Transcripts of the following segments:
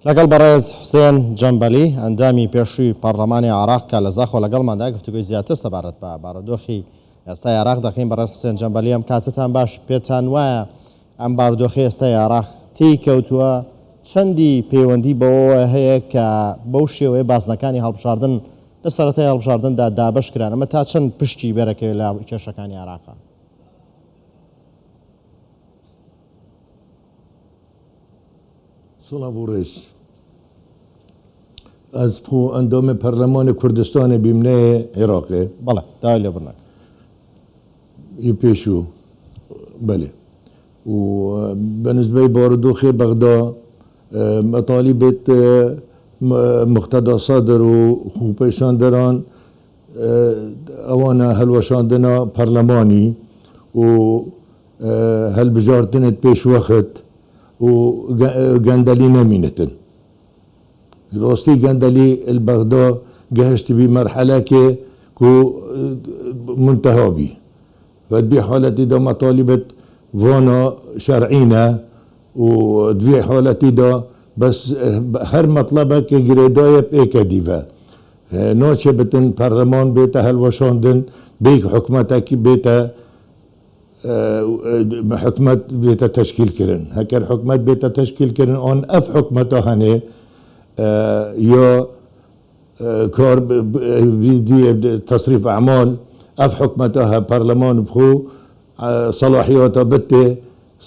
لەگەڵ بەڕێز حوسێن جەمبەلی ئەندامی پێشووی پەرلەمانی عێراق کە لە زاخۆ لەگەڵماندا گفتوگوی زیاتر سەبارەت بە بارودۆخی ئێستای عێراق دەکەین. بەڕێز حوسێن جەمبەلی ئەم کاتتان باش، پێتان وایە ئەم بارودۆخی ئێستای عێراق تێی کەوتووە؟ چەندی پەیوەندی بەوە هەیە کە بەو شێوەیە باسنەکانی هەڵبژاردن لە سەرەتای هەڵبژاردندا دابەش کران؟ ئەمە تا چەند پشتی بەرەکەوێت لە کێشەکانی عێراقا؟ سڵاو و ڕێز. ئەس ئەندۆمە پەرلەمانی کوردستانی بیمنەیە عێراقێ. بەڵێ داوای لێبوورنەکە پێشوو بەێ و بەنسبەی بارودۆخی بەغدا مەطالیبێت مقتەدا سادر و خوپەیشاندەران ئەوانە هەلوەشاندنە پەرلەمانی و هەلبژاردنت پێش وەخت و گەندەلی نەمینێتن. راستی گەندەلی البەغدا گەهشتی بی مەرحەلەکێ و منتەها بی فدبی حالەتی دا مەطالیبت وانا شەرعینە و دوێ حالەتی دا بەس هەر مەطلبەکە گرێدایە پێکە دیڤە ناچێ بتن پەرلەمان بێتە هەلوەشاندن بێک حکومەتێکی بێتە حکومت بێتە تەشکیلکردن. هەکەر حکومت بێتە تەشکیلکردن ئەوان ئەف حکومەتە هەنێ یا کار تصریف ئەعمال ئەف حکومەتە هە پەرلەمان بخۆ صلاحیاتە بتێ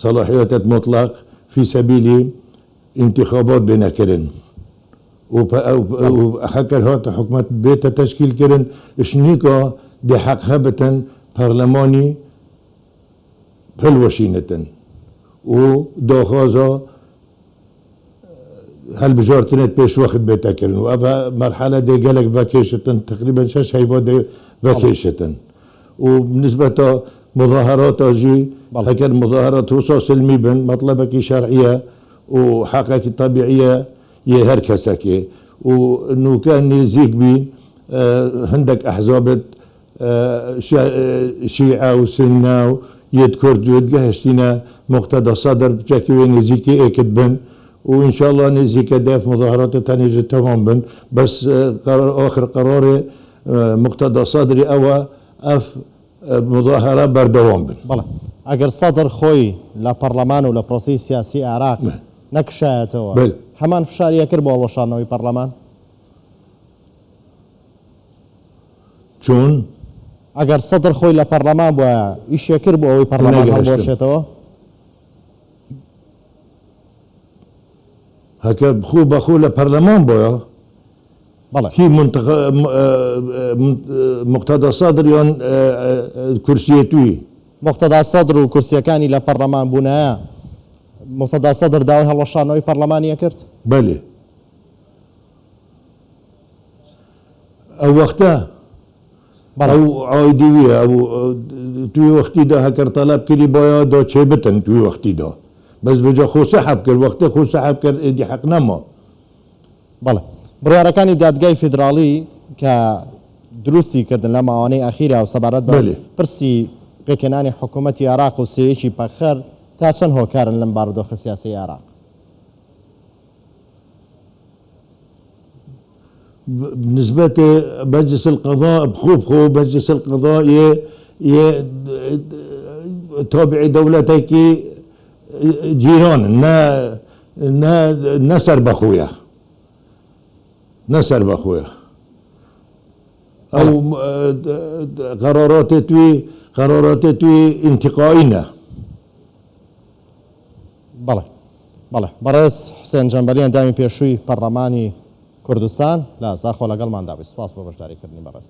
صلاحیاتت مطلق في سبیلی انتخابات بێنەکردن و هەکەر هاتە حکومت بێتە تەشکیلکردن شنیکە دێ حەق هەبتن پەرلەمانی هەلوەشینەتن و داخوازە هەلبژاردنت پێش وەخت بێتەکردن و ئەڤە مەرحەلە دێ گەلێک ڤەکێشتن تقریبا 6 هەیڤە دێ ڤەکێشتن و نسبەتە مظاهراتە ژی هەکەر مظاهرات وسا سلمی بن مەطلبێکی شەرعیە و حەقێکی طەبیعیە یە هەر کەسەکێ و نوکە نێزیک بی هەندێک ئەحزابت شیعە و سنە و یەت کورد و گەهشتینە مقتەدا سەدر بچەکەوێ نێزیکی ئێکت بن و ئینشاءالله نێزیکە دەف مظاهراتە تەنێژە تەمام بن بەس آخر قەرارێ مقتەدا سەدری ئەوە ئەف مظاهرە بەردەوام بن. بەڵێ ئەگەر سەدر خۆی لە پەرلەمان و لە پرۆسی سیاسی عێراق نەکشایەتەوە هەمان فشاریە کرد بۆ هەڵوەشاندنەوەی پەرلەمان؟ چۆن؟ ئەگەر سەدر خۆی لە پەرلەمان بووە ئیشێ کرد بۆ ئەوەی پەرلەمان هەڵبۆشێتەوە؟ هەکە بخۆ بەخۆ لە پەرلەمان بۆیە کی مقتەدا سەدر یان کورسیە توی مقتەدا سەدر و کورسیەکانی لە پەرلەمان بوونایە مقتەدا سەدر داوای هەڵوەشاندنەوەی پەرلەمانیە کرد؟ بەێ ئەو وەختە ئەو ئایدیویە ئەو توی وەختیدا هەکەر تەلەب کردی باە دا چێ بتن توی وەختیدا بەس بجا خۆ سەحەب کرد وەختە خۆ سەحەب کرد ئێدی حەق نەما. بەڵێ بڕیارەکانی دادگای فیدراڵی کە دروستی کردن لە ماوانەی ئەخیرا و سەبارەت بە پرسی پێکێنانی حکوومەتی عێراق و سەیەکی پەخەر تا چەند هۆکارن لەم بارودۆخە سیاسی عێراق؟ بالنسبة مجلس القضاء بخو مجلس القضاء تابع دولتك جيران نسر بخويا نسر بخويا أو قرارات توي انتقائنا. بەڵێ بەڵێ بەڕێز حوسێن جەمبەلی ئەندامی پێشووی پەرلەمانی کوردستان لە زاخۆ لەگەڵماندا بووی. سوپاس بۆ بەشداریکردنی بەڕێز.